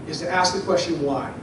is to ask the question why.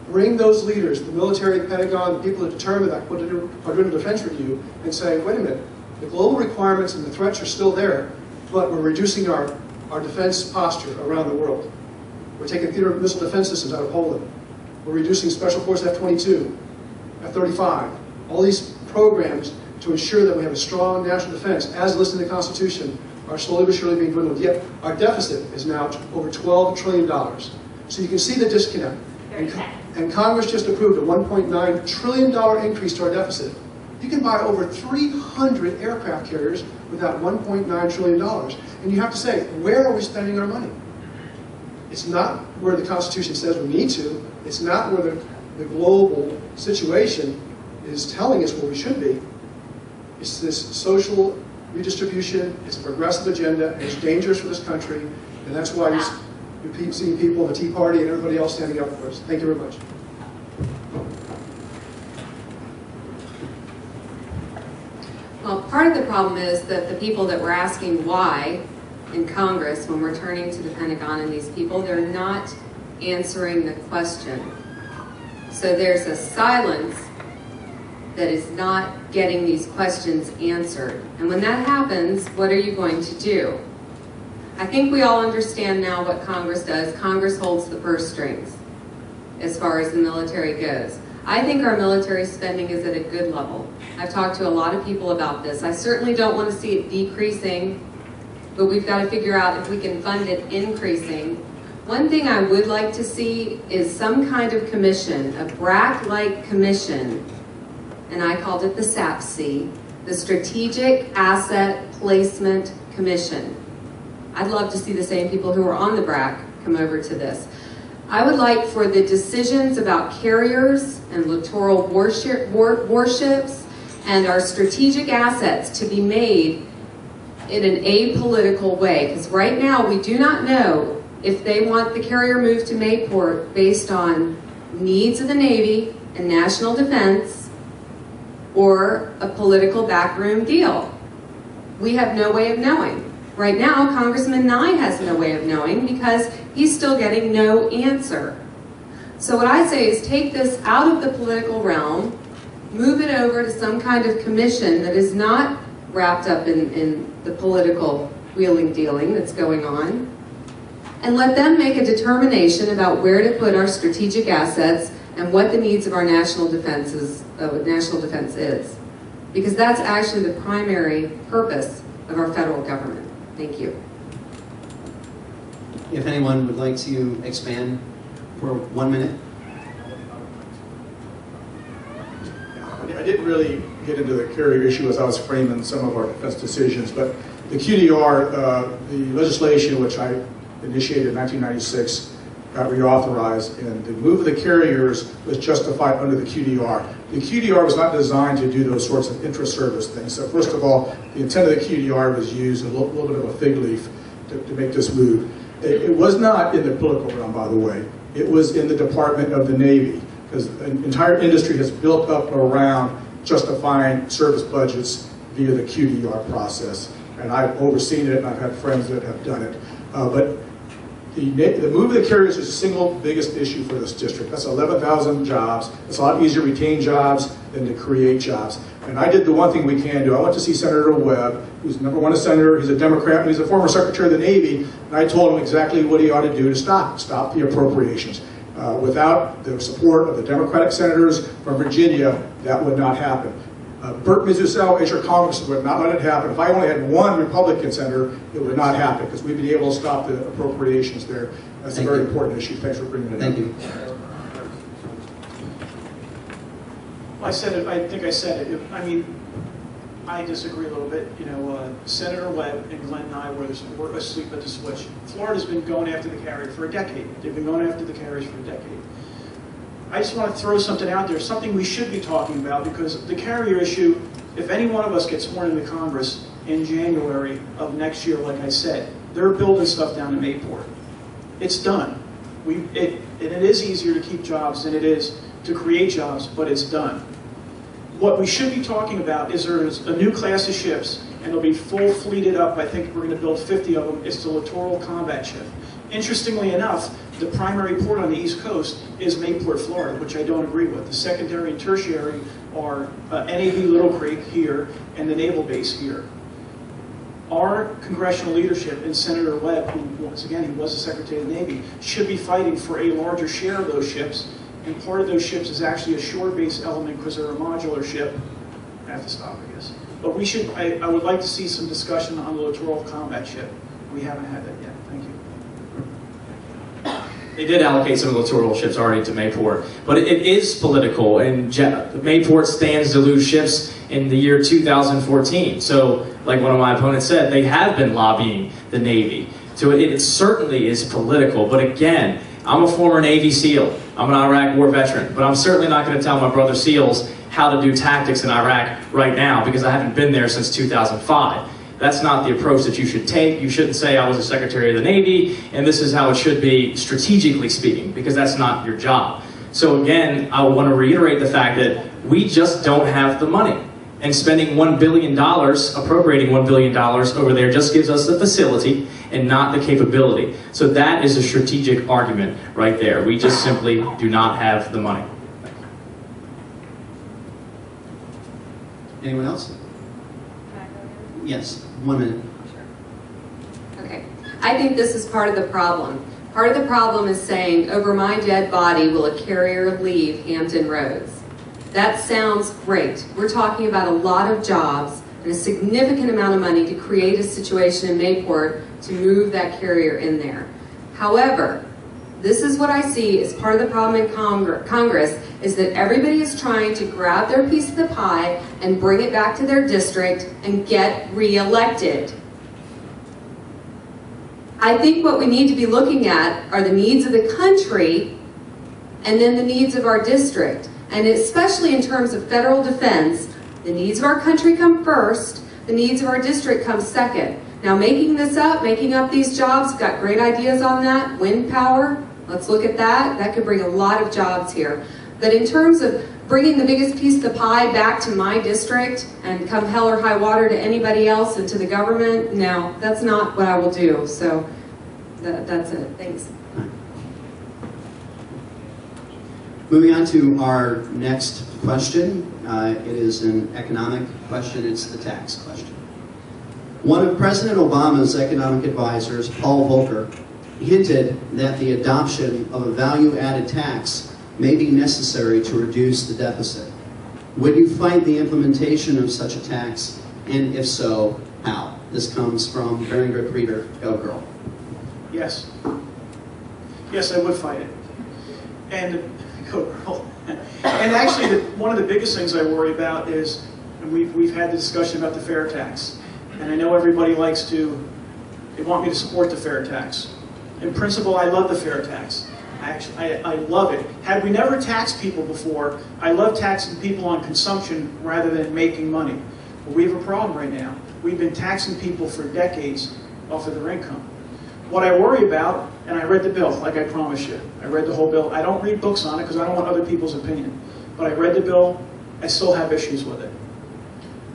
Bring those leaders, the military, Pentagon, the people that determine that quadrennial defense review, and say, wait a minute, the global requirements and the threats are still there, but we're reducing our defense posture around the world. We're taking theater missile defense systems out of Poland. We're reducing Special Force F-22, F-35, all these programs to ensure that we have a strong national defense, as listed in the Constitution, are slowly but surely being dwindled. Yet our deficit is now over $12 trillion. So you can see the disconnect. And Congress just approved a $1.9 trillion increase to our deficit. You can buy over 300 aircraft carriers with that $1.9 trillion. And you have to say, where are we spending our money? It's not where the Constitution says we need to. It's not where the global situation is telling us where we should be. It's this social redistribution. It's a progressive agenda. And it's dangerous for this country. And that's why you keep seeing people in the Tea Party and everybody else standing up for us. Thank you very much. Well, part of the problem is that the people that we're asking why in Congress, when we're turning to the Pentagon and these people, they're not answering the question. So there's a silence that is not getting these questions answered. And when that happens, what are you going to do? I think we all understand now what Congress does. Congress holds the purse strings as far as the military goes. I think our military spending is at a good level. I've talked to a lot of people about this. I certainly don't want to see it decreasing, but we've got to figure out if we can fund it increasing. One thing I would like to see is some kind of commission, a BRAC-like commission, and I called it the SAPC, the Strategic Asset Placement Commission. I'd love to see the same people who are on the BRAC come over to this. I would like for the decisions about carriers and littoral warships and our strategic assets to be made in an apolitical way. Because right now we do not know if they want the carrier moved to Mayport based on needs of the Navy and national defense or a political backroom deal. We have no way of knowing. Right now, Congressman Nye has no way of knowing because he's still getting no answer. So what I say is take this out of the political realm, move it over to some kind of commission that is not wrapped up in the political wheeling-dealing that's going on, and let them make a determination about where to put our strategic assets and what the needs of our national defense is. Because that's actually the primary purpose of our federal government. Thank you. If anyone would like to expand for 1 minute. I didn't really get into the carrier issue as I was framing some of our defense decisions, but the QDR, the legislation which I initiated in 1996, got reauthorized, and the move of the carriers was justified under the QDR. The QDR was not designed to do those sorts of intra-service things. So first of all, the intent of the QDR was used a little bit of a fig leaf to make this move. It was not in the political realm, by the way. It was in the Department of the Navy, because the entire industry has built up around justifying service budgets via the QDR process. And I've overseen it, and I've had friends that have done it. But the move of the carriers is the single biggest issue for this district. That's 11,000 jobs. It's a lot easier to retain jobs than to create jobs. And I did the one thing we can do. I went to see Senator Webb, who's #1 senator. He's a Democrat, and he's a former Secretary of the Navy. And I told him exactly what he ought to do to stop the appropriations. Without the support of the Democratic senators from Virginia, that would not happen. Burt Mizusel, as your congressman, would not let it happen. If I only had one Republican senator, it would not happen, because we'd be able to stop the appropriations there. That's a very important issue. Thanks for bringing it up. Thank you. I said it. I think I said it. I mean, I disagree a little bit. You know, Senator Webb and Glenn Nye were asleep at the switch. Florida's been going after the carrier for a decade. They've been going after the carriers for a decade. I just want to throw something out there, something we should be talking about, because the carrier issue, if any one of us gets sworn into Congress in January of next year, like I said, they're building stuff down in Mayport. It's done. It is easier to keep jobs than it is to create jobs, but it's done. What we should be talking about is there's a new class of ships, and they'll be full fleeted up. I think we're going to build 50 of them. It's the Littoral Combat Ship. Interestingly enough, the primary port on the East Coast is Mayport, Florida, which I don't agree with. The secondary and tertiary are NAV Little Creek here and the naval base here. Our congressional leadership and Senator Webb, who once again he was the Secretary of the Navy, should be fighting for a larger share of those ships. And part of those ships is actually a shore-based element because they're a modular ship. I have to stop, I guess. But we should. I would like to see some discussion on the littoral combat ship. We haven't had that yet. Thank you. They did allocate some of the littoral ships already to Mayport, but it is political, and Mayport stands to lose ships in the year 2014. So, like one of my opponents said, they have been lobbying the Navy. So it certainly is political, but again, I'm a former Navy SEAL. I'm an Iraq War veteran, but I'm certainly not going to tell my brother SEALs how to do tactics in Iraq right now because I haven't been there since 2005. That's not the approach that you should take. You shouldn't say, I was a Secretary of the Navy, and this is how it should be, strategically speaking, because that's not your job. So again, I want to reiterate the fact that we just don't have the money. And spending $1 billion, appropriating $1 billion over there just gives us the facility and not the capability. So that is a strategic argument right there. We just simply do not have the money. Anyone else? Yes, 1 minute. Okay. I think this is part of the problem. Part of the problem is saying, over my dead body will a carrier leave Hampton Roads. That sounds great. We're talking about a lot of jobs and a significant amount of money to create a situation in Mayport to move that carrier in there. However, this is what I see as part of the problem in Congress is that everybody is trying to grab their piece of the pie and bring it back to their district and get reelected. I think what we need to be looking at are the needs of the country and then the needs of our district. And especially in terms of federal defense, the needs of our country come first, the needs of our district come second. Now making up these jobs, we've got great ideas on that. Wind power, let's look at that. That could bring a lot of jobs here. But in terms of bringing the biggest piece of the pie back to my district and come hell or high water to anybody else and to the government, no, that's not what I will do. So that's it. Thanks. Moving on to our next question. It is an economic question. It's the tax question. One of President Obama's economic advisors, Paul Volcker, hinted that the adoption of a value-added tax may be necessary to reduce the deficit. Would you fight the implementation of such a tax, and if so, how? This comes from Very Good Reader, Go Girl. Yes. Yes, I would fight it. And go girl. And actually, one of the biggest things I worry about is, and we've had the discussion about the fair tax. And I know everybody they want me to support the fair tax. In principle, I love the fair tax. I love it. Had we never taxed people before, I love taxing people on consumption rather than making money. But we have a problem right now. We've been taxing people for decades off of their income. What I worry about, and I read the bill, like I promised you. I read the whole bill. I don't read books on it because I don't want other people's opinion. But I read the bill. I still have issues with it.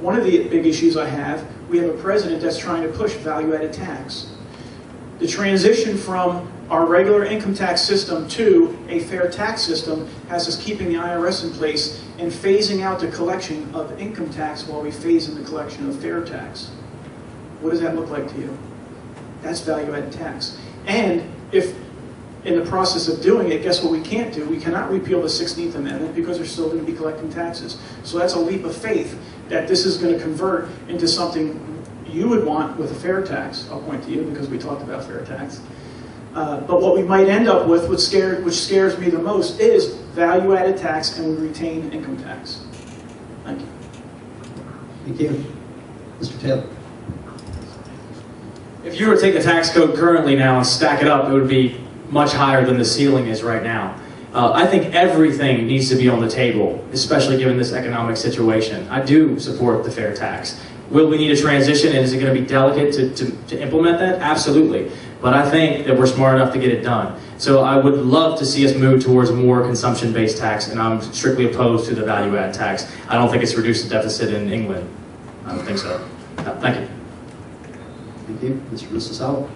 One of the big issues I have, we have a president that's trying to push value-added tax. The transition from our regular income tax system to a fair tax system has us keeping the IRS in place and phasing out the collection of income tax while we phase in the collection of fair tax. What does that look like to you? That's value-added tax. And if in the process of doing it, guess what we can't do? We cannot repeal the 16th Amendment because they're still going to be collecting taxes. So that's a leap of faith that this is going to convert into something you would want with a fair tax. I'll point to you because we talked about fair tax. But what we might end up with, which scares me the most, is value-added tax and we retain income tax. Thank you. Thank you. Mr. Taylor. If you were to take the tax code currently now and stack it up, it would be much higher than the ceiling is right now. I think everything needs to be on the table, especially given this economic situation. I do support the fair tax. Will we need a transition, and is it going to be delicate to implement that? Absolutely. But I think that we're smart enough to get it done. So I would love to see us move towards a more consumption-based tax, and I'm strictly opposed to the value-add tax. I don't think it's reduced the deficit in England. I don't think so. Thank you. Thank you. Mr. Mississauga.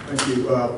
Thank you.